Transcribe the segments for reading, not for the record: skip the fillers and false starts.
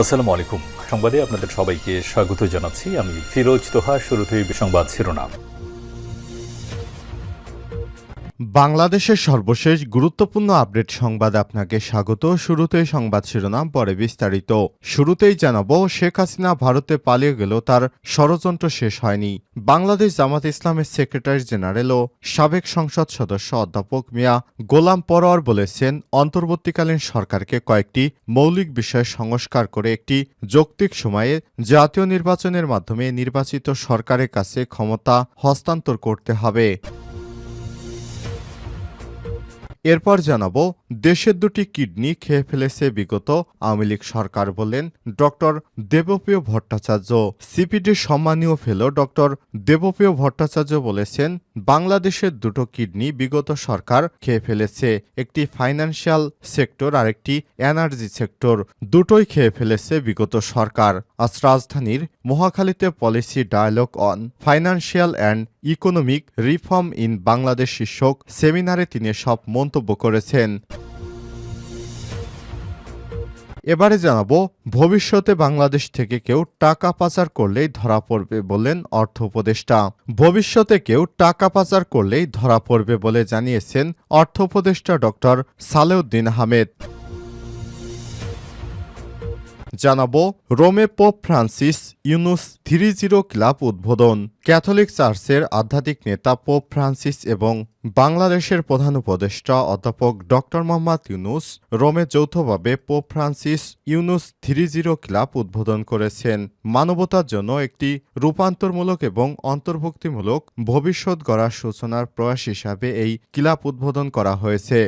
আসসালামু আলাইকুম। সংবাদে আপনাদের সবাইকে স্বাগত জানাচ্ছি। আমি ফিরোজ তোহা। শুরুতেই সংবাদ শিরোনাম। বাংলাদেশের সর্বশেষ গুরুত্বপূর্ণ আপডেট সংবাদে আপনাকে স্বাগত। শুরুতেই সংবাদ শিরোনাম, পরে বিস্তারিত। শুরুতেই জানাবো, শেখ হাসিনা ভারতে পালিয়ে গেল, তার ষড়যন্ত্র শেষ হয়নি। বাংলাদেশ জামাত ইসলামের সেক্রেটারি জেনারেল ও সাবেক সংসদ সদস্য অধ্যাপক মিয়া গোলাম পরোয়ার বলেছেন, অন্তর্বর্তীকালীন সরকারকে কয়েকটি মৌলিক বিষয় সংস্কার করে একটি যৌক্তিক সময়ে জাতীয় নির্বাচনের মাধ্যমে নির্বাচিত সরকারের কাছে ক্ষমতা হস্তান্তর করতে হবে। এরপর জানাবো, দেশের দুটি কিডনি খেয়ে ফেলেছে বিগত আওয়ামী লীগ সরকার, বললেন ডক্টর দেবপ্রিয় ভট্টাচার্য। সিপিডির সম্মানীয় ফেলো ডক্টর দেবপ্রিয় ভট্টাচার্য বলেছেন, বাংলাদেশের দুটো কিডনি বিগত সরকার খেয়ে ফেলেছে। একটি ফাইন্যান্সিয়াল সেক্টর আর একটি এনার্জি সেক্টর, দুটোই খেয়ে ফেলেছে বিগত সরকার। আজ রাজধানীর মহাখালীতে policy dialogue on financial and economic reform in Bangladesh শীর্ষক সেমিনারে তিনি সব মন্তব্য করেছেন। এবারে জানাবো, ভবিষ্যতে বাংলাদেশ থেকে কেউ টাকা পাচার করলেই ধরা পড়বে, বললেন অর্থ উপদেষ্টা। ভবিষ্যতে কেউ টাকা পাচার করলেই ধরা পড়বে বলে জানিয়েছেন অর্থ উপদেষ্টা ডক্টর সালেউদ্দিন আহমেদ। জানাবো, রোমে পোপ ফ্রান্সিস ইউনুস 30 ক্লাব উদ্বোধন। ক্যাথলিক চার্চের আধ্যাত্মিক নেতা পোপ ফ্রান্সিস এবং বাংলাদেশের প্রধান উপদেষ্টা অধ্যাপক ডক্টর মোহাম্মদ ইউনুস রোমে যৌথভাবে পোপ ফ্রান্সিস ইউনুস 30 ক্লাব উদ্বোধন করেছেন। মানবতার জন্য একটি রূপান্তরমূলক এবং অন্তর্ভুক্তিমূলক ভবিষ্যৎ গড়ার সূচনার প্রয়াস হিসাবে এই ক্লাব উদ্বোধন করা হয়েছে।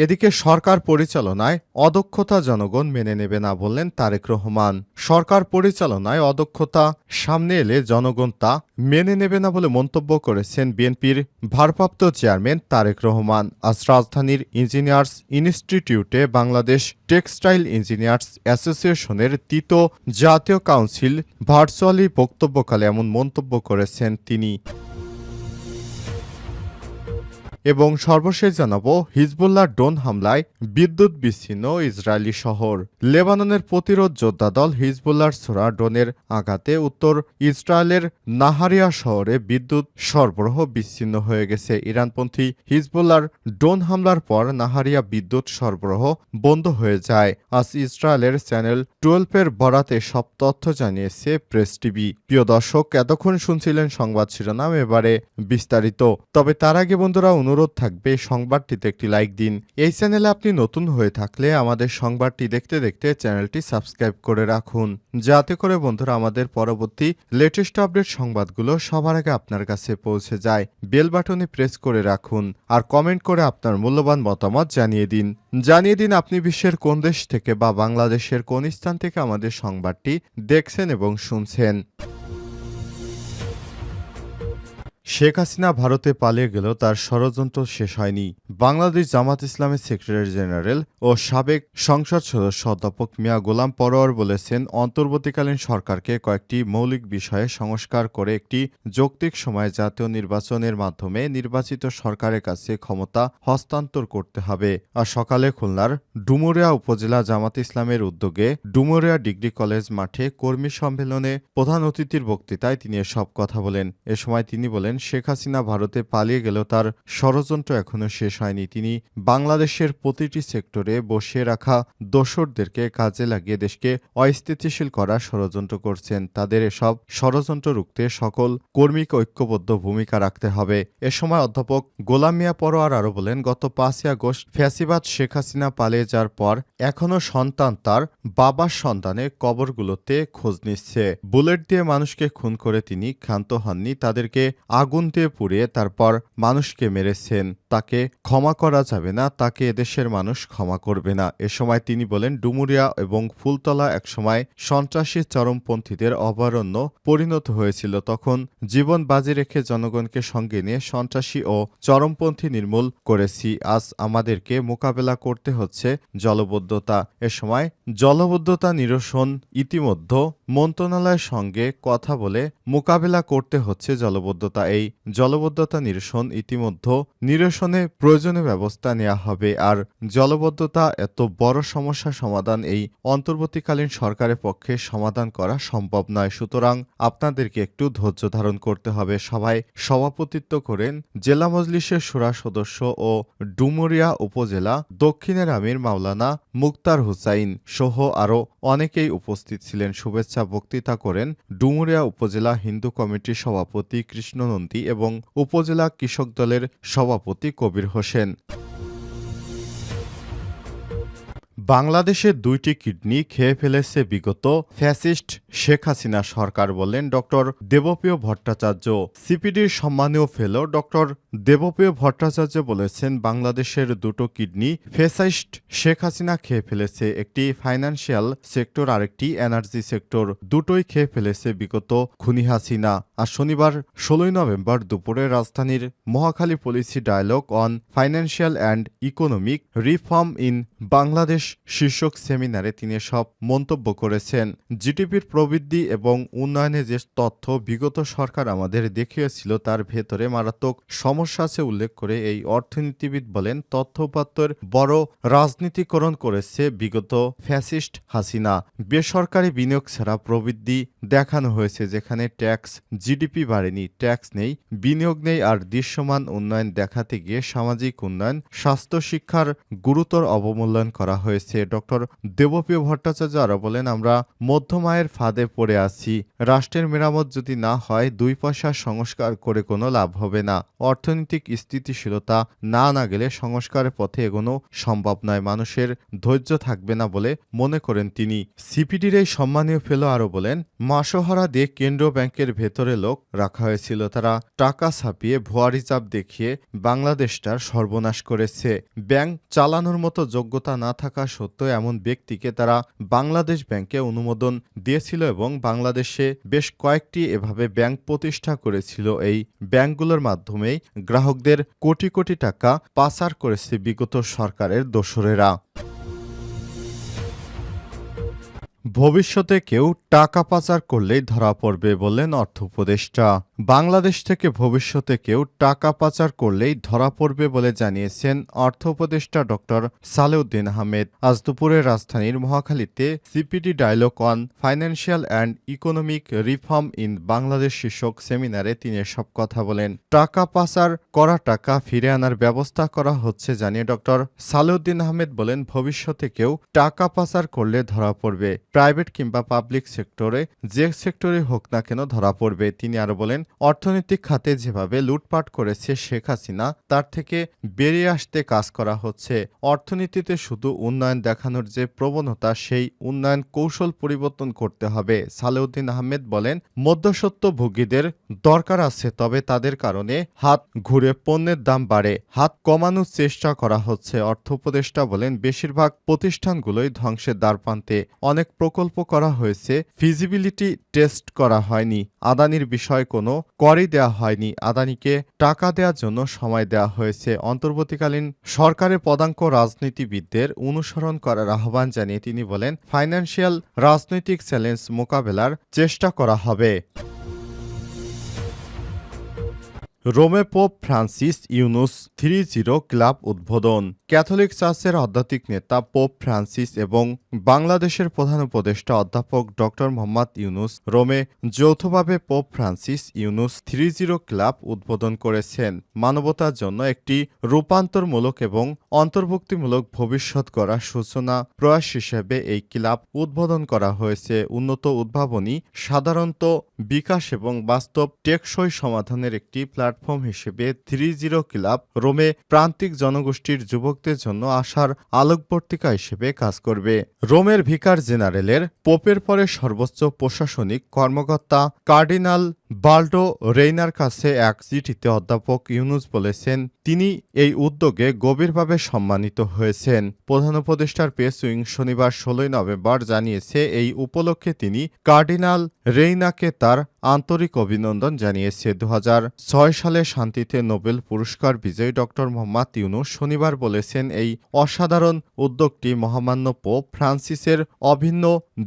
এদিকে সরকার পরিচালনায় অদক্ষতা জনগণ মেনে নেবে না, বললেন তারেক রহমান। সরকার পরিচালনায় অদক্ষতা সামনে এলে জনগণ তা মেনে নেবে না বলে মন্তব্য করেছেন বিএনপির ভারপ্রাপ্ত চেয়ারম্যান তারেক রহমান। আজ রাজধানীর ইঞ্জিনিয়ার্স ইনস্টিটিউটে বাংলাদেশ টেক্সটাইল ইঞ্জিনিয়ার্স অ্যাসোসিয়েশনের তৃতীয় জাতীয় কাউন্সিল ভার্চুয়ালি বক্তব্যকালে এমন মন্তব্য করেছেন তিনি। এবং সর্বশেষ জানাবো, হিজবুল্লাহ ড্রোন হামলায় বিদ্যুৎ বিচ্ছিন্ন ইসরায়েলি শহর। লেবাননের প্রতিরোধ যোদ্ধা দল হিজবুল্লাহর ছোড়া ড্রোনের আঘাতে উত্তর ইসরায়েলের নাহারিয়া শহরে বিদ্যুৎ সরবরাহ বিচ্ছিন্ন হয়ে গেছে। ইরানপন্থী হিজবুল্লাহর ড্রোন হামলার পর নাহারিয়া বিদ্যুৎ সরবরাহ বন্ধ হয়ে যায়। আজ ইসরায়েলের চ্যানেল 12-এর বরাতে সব তথ্য জানিয়েছে প্রেস টিভি। প্রিয় দর্শক, এতক্ষণ শুনছিলেন সংবাদ শিরোনাম, এবারে বিস্তারিত। তবে তার আগে বন্ধুরা, অনুরোধ থাকবে সংবাদটিতে একটি লাইক দিন। এই চ্যানেলে আপনি নতুন হয়ে থাকলে আমাদের সংবাদটি দেখতে দেখতে চ্যানেলটি সাবস্ক্রাইব করে রাখুন, যাতে করে বন্ধুরা আমাদের পরবর্তী লেটেস্ট আপডেট সংবাদগুলো সবার আগে আপনার কাছে পৌঁছে যায়। বেল বাটনে প্রেস করে রাখুন আর কমেন্ট করে আপনার মূল্যবান মতামত জানিয়ে দিন আপনি বিশ্বের কোন দেশ থেকে বা বাংলাদেশের কোন স্থান থেকে আমাদের সংবাদটি দেখছেন এবং শুনছেন। শেখ হাসিনা ভারতে পালিয়ে গেল, তার ষড়যন্ত্র শেষ হয়নি। বাংলাদেশ জামাত ইসলামের সেক্রেটারি জেনারেল ও সাবেক সংসদ সদস্য অধ্যাপক মিয়া গোলাম পরোয়ার বলেছেন, অন্তর্বর্তীকালীন সরকারকে কয়েকটি মৌলিক বিষয়ে সংস্কার করে একটি যৌক্তিক সময়ে জাতীয় নির্বাচনের মাধ্যমে নির্বাচিত সরকারের কাছে ক্ষমতা হস্তান্তর করতে হবে। আর সকালে খুলনার ডুমুরিয়া উপজেলা জামাত ইসলামের উদ্যোগে ডুমুরিয়া ডিগ্রি কলেজ মাঠে কর্মী সম্মেলনে প্রধান অতিথির বক্তৃতায় তিনি এসব কথা বলেন। এ সময় তিনি বলেন, শেখ হাসিনা ভারতে পালিয়ে গেল, তার ষড়যন্ত্র এখনো শেষ হয়নি। তিনি বাংলাদেশের প্রতিটি সেক্টরে বসিয়ে রাখা দোসরদেরকে কাজে লাগিয়ে দেশকে অস্থিতিশীল করার ষড়যন্ত্র করছেন। তাদের এসব ষড়যন্ত্র রুখতে সকল কর্মীকে ঐক্যবদ্ধ ভূমিকা রাখতে হবে। এ সময় অধ্যাপক গোলাম মিয়া পরোয়ার আরও বলেন, গত 5 আগস্ট ফ্যাসিবাদ শেখ হাসিনা পালিয়ে যাওয়ার পর এখনো সন্তান তার বাবার সন্তানের কবরগুলোতে খোঁজ নিচ্ছে। বুলেট দিয়ে মানুষকে খুন করে তিনি ক্ষান্ত হননি, তাদেরকে আগুন দিয়ে পুড়িয়ে তারপর মানুষকে মেরেছেন। তাকে ক্ষমা করা যাবে না, তাকে এদেশের মানুষ ক্ষমা করবে না। এ সময় তিনি বলেন, ডুমুরিয়া এবং ফুলতলা একসময় সন্ত্রাসী চরমপন্থীদের অভয়ারণ্য পরিণত হয়েছিল। তখন জীবন বাজি রেখে জনগণকে সঙ্গে নিয়ে সন্ত্রাসী ও চরমপন্থী নির্মূল করেছি। আজ আমাদেরকে মোকাবেলা করতে হচ্ছে জলবদ্ধতা। এ সময় জলবদ্ধতা নিরসন ইতিমধ্যে মন্ত্রণালয়ের সঙ্গে কথা বলে মোকাবেলা করতে হচ্ছে জলবদ্ধতা। এই জলাবদ্ধতা নিরসন ইতিমধ্যে নিরসনে প্রয়োজনীয় ব্যবস্থা নেওয়া হবে। আর জলাবদ্ধতা এত বড় সমস্যা সমাধান এই অন্তর্বর্তীকালীন সরকারের পক্ষে সমাধান করা সম্ভব নয়। সুতরাং আপনাদেরকে একটু ধৈর্য ধারণ করতে হবে। সভায় সভাপতিত্ব করেন জেলা মজলিসের শুরা সদস্য ও ডুমুরিয়া উপজেলা দক্ষিণের আমির মাওলানা মুক্তার হুসাইন সহ আরও অনেকেই উপস্থিত ছিলেন। শুভেচ্ছা বক্তৃতা করেন ডুমুরিয়া উপজেলা হিন্দু কমিটির সভাপতি কৃষ্ণ নন্দী এবং উপজেলা কৃষক দলের সভাপতি কবির হোসেন। বাংলাদেশের 2টি কিডনি খেয়ে ফেলেছে বিগত ফ্যাসিস্ট শেখ হাসিনা সরকার, বললেন ডক্টর দেবপ্রিয় ভট্টাচার্য। সিপিডির সম্মানীয় ফেলো ডক্টর দেবপ্রিয় ভট্টাচার্য বলেছেন, বাংলাদেশের 2টো কিডনি ফ্যাসিস্ট শেখ হাসিনা খেয়ে ফেলেছে। একটি ফাইন্যান্সিয়াল সেক্টর, আরেকটি এনার্জি সেক্টর। দুটোই খেয়ে ফেলেছে বিগত খুনি হাসিনা। আর শনিবার 16 নভেম্বর দুপুরে রাজধানীর Mohakhali policy dialogue on financial and economic reform in Bangladesh শীর্ষক সেমিনারে তিনি সব মন্তব্য করেছেন। জিডিপির প্রবৃদ্ধি এবং উন্নয়নে যে তথ্য বিগত সরকার আমাদের দেখিয়েছিল তার ভেতরে মারাত্মক সমস্যা আছে উল্লেখ করে এই অর্থনীতিবিদ বলেন, তথ্যপাত্রের বড় রাজনীতিকরণ করেছে বিগত ফ্যাসিস্ট হাসিনা। বেসরকারি বিনিয়োগ ছাড়া প্রবৃদ্ধি দেখানো হয়েছে, যেখানে ট্যাক্স জিডিপি বাড়েনি, ট্যাক্স নেই, বিনিয়োগ নেই। আর দৃশ্যমান উন্নয়ন দেখাতে গিয়ে সামাজিক উন্নয়ন, স্বাস্থ্য, শিক্ষার গুরুতর অবমূল্যায়ন করা হয়েছে। ডক্টর দেবপ্রিয় ভট্টাচার্য আরও বলেন, আমরা মধ্যম আয়ের ফাঁদে পড়ে আছি। রাষ্ট্রের মেরামত যদি না হয় 2 পয়সার সংস্কার করে কোনো লাভ হবে না। অর্থনৈতিক স্থিতিশীলতা না গেলে সংস্কারের পথে এগোনো সম্ভব নয়। মানুষের ধৈর্য থাকবে না বলে মনে করেন তিনি। সিপিডির এই সম্মানীয় ফেলো আরও বলেন, মাসোহারা দিয়ে কেন্দ্রীয় ব্যাংকের ভেতরে লোক রাখা হয়েছিল। তারা টাকা ছাপিয়ে ভুয়া রিজার্ভ দেখিয়ে বাংলাদেশটার সর্বনাশ করেছে। ব্যাংক চালানোর মতো যোগ্যতা না থাকা সত্ত্বেও এমন ব্যক্তিকে তারা বাংলাদেশ ব্যাংকে অনুমোদন দিয়েছিল এবং বাংলাদেশে বেশ কয়েকটি এভাবে ব্যাংক প্রতিষ্ঠা করেছিল। এই ব্যাংকগুলোর মাধ্যমেই গ্রাহকদের কোটি কোটি টাকা পাচার করেছে বিগত সরকারের দোসরেরা। ভবিষ্যতে কেউ টাকা পাচার করলেই ধরা পড়বে, বললেন অর্থ উপদেষ্টা। বাংলাদেশ থেকে ভবিষ্যতে কেউ টাকা পাচার করলেই ধরা পড়বে বলে জানিয়েছেন অর্থ উপদেষ্টা ডক্টর সালেউদ্দিন আহমেদ। আজ দুপুরে রাজধানীর মহাখালীতে CPD dialogue on financial and economic reform in Bangladesh শীর্ষক সেমিনারে তিনি এসব কথা বলেন। টাকা পাচার করা টাকা ফিরে আনার ব্যবস্থা করা হচ্ছে জানিয়ে ডক্টর সালেউদ্দিন আহমেদ বলেন, ভবিষ্যতে কেউ টাকা পাচার করলে ধরা পড়বে। প্রাইভেট কিংবা পাবলিক সেক্টরে, যে সেক্টরে হোক না কেন ধরা পড়বে। তিনি আরো বলেন, অর্থনৈতিক খাতে যেভাবে লুটপাট করেছে শেখ হাসিনা তার থেকে বেরিয়ে আসতে কাজ করা হচ্ছে। অর্থনীতিতে শুধু উন্নয়ন দেখানোর যে প্রবণতা, সেই উন্নয়ন কৌশল পরিবর্তন করতে হবে। সালেউদ্দিন আহমেদ বলেন, মধ্যস্বত্বভোগীদের দরকার আছে, তবে তাদের কারণে হাত ঘুরে পণ্যের দাম বাড়ে, হাত কমানোর চেষ্টা করা হচ্ছে। অর্থ উপদেষ্টা বলেন, বেশিরভাগ প্রতিষ্ঠানগুলোই ধ্বংসের দ্বারপ্রান্তে। অনেক প্রকল্প করা হয়েছে, ফিজিবিলিটি টেস্ট করা হয়নি। আদানির বিষয়ে কোনো করই দেওয়া হয়নি। আদানিকে টাকা দেওয়ার জন্য সময় দেওয়া হয়েছে। অন্তর্বর্তীকালীন সরকারের পদাঙ্ক রাজনীতিবিদদের অনুসরণ করার আহ্বান জানিয়ে তিনি বলেন, ফাইন্যান্সিয়াল রাজনৈতিক চ্যালেঞ্জ মোকাবেলার চেষ্টা করা হবে। রোমে পোপ ফ্রান্সিস ইউনুস 30 ক্লাব উদ্বোধন। ক্যাথলিক চার্চের আধ্যাত্মিক নেতা পোপ ফ্রান্সিস এবং বাংলাদেশের প্রধান উপদেষ্টা অধ্যাপক ড. মোহাম্মদ ইউনুস রোমে যৌথভাবে পোপ ফ্রান্সিস ইউনুস 30 ক্লাব উদ্বোধন করেছেন। মানবতার জন্য একটি রূপান্তরমূলক এবং অন্তর্ভুক্তিমূলক ভবিষ্যৎ গড়ার সূচনা প্রয়াস হিসেবে এই ক্লাব উদ্বোধন করা হয়েছে। উন্নত উদ্ভাবনী, সাধারণত বিকাশ এবং বাস্তব টেকসই সমাধানের একটি প্ল্যাটফর্ম হিসেবে 30 ক্লাব রোমে প্রান্তিক জনগোষ্ঠীর যুবকদের জন্য আশার আলোকবর্তিকা হিসেবে কাজ করবে। রোমের ভিকার জেনারেলের পোপের পরে সর্বোচ্চ প্রশাসনিক কর্মকর্তা কার্ডিনাল বাল্ডো রেইনার কাছে এক চিঠিতে অধ্যাপক ইউনুস বলেছেন, তিনি এই উদ্যোগে গভীরভাবে সম্মানিত হয়েছেন। প্রধান উপদেষ্টার প্রেস উইং শনিবার 16 নভেম্বর জানিয়েছে, এই উপলক্ষে তিনি কার্ডিনাল রেইনাকে তার আন্তরিক অভিনন্দন জানিয়েছে। 2006 সালে শান্তিতে নোবেল পুরস্কার বিজয়ী ড. মোহাম্মদ ইউনুস শনিবার বলেছেন, এই অসাধারণ উদ্যোগটি মহামান্য পোপ ফ্রান্সিসের অভিন্ন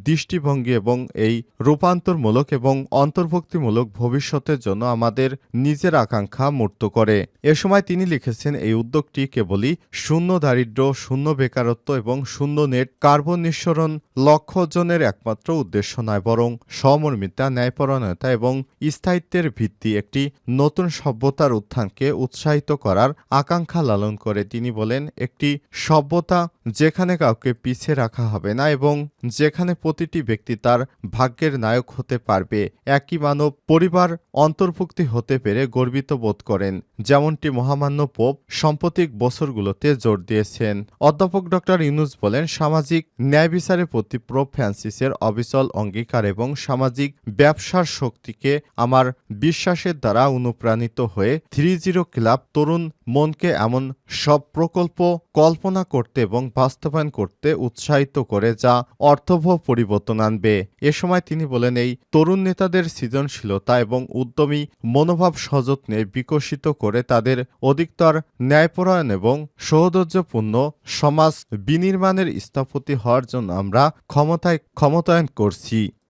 দৃষ্টিভঙ্গি এবং এই রূপান্তরমূলক এবং অন্তর্ভুক্তিমূলক ভবিষ্যতের জন্য আমাদের নিজের আকাঙ্ক্ষা মূর্ত করে। এ সময় তিনি লিখেছেন, এই উদ্যোগটি কেবলই শূন্য দারিদ্র্য, শূন্য বেকারত্ব এবং শূন্য নেট কার্বন নিঃসরণ লক্ষ্য অর্জনের একমাত্র উদ্দেশ্য নয়, বরং সমর্মিতা, ন্যায়পরায়ণতা এবং স্থায়িত্বের ভিত্তি একটি নতুন সভ্যতার উত্থানকে উৎসাহিত করার আকাঙ্ক্ষা লালন করে। তিনি বলেন, একটি সভ্যতা যেখানে কাউকে পিছিয়ে রাখা হবে না এবং যেখানে প্রতিটি ব্যক্তি তার ভাগ্যের নায়ক হতে পারবে। একই মানব পরিবার অন্তর্ভুক্তি হতে পেরে গর্বিত বোধ করেন, যেমনটি মহামান্য পোপ সাম্প্রতিক বছরগুলোতে জোর দিয়েছেন। অধ্যাপক ডক্টর ইউনূস বলেন, সামাজিক ন্যায় বিচারের প্রতি পোপ ফ্রান্সিসের অবিচল অঙ্গীকার এবং সামাজিক ব্যবসার শক্তিকে আমার বিশ্বাসের দ্বারা অনুপ্রাণিত হয়ে 30 ক্লাব তরুণ মনকে এমন সব প্রকল্প কল্পনা করতে এবং বাস্তবায়ন করতে উৎসাহিত করে যা অর্থবহ পরিবর্তন আনবে। এ সময় তিনি বলেন, এই তরুণ নেতাদের সৃজনশীলতা এবং উদ্যমী মনোভাব সযত্নে বিকশিত করে তাদের অধিকতর ন্যায়পরায়ণ এবং সৌহার্দ্যপূর্ণ সমাজ বিনির্মাণের স্থপতি হওয়ার জন্য আমরা ক্ষমতায়ন করছি।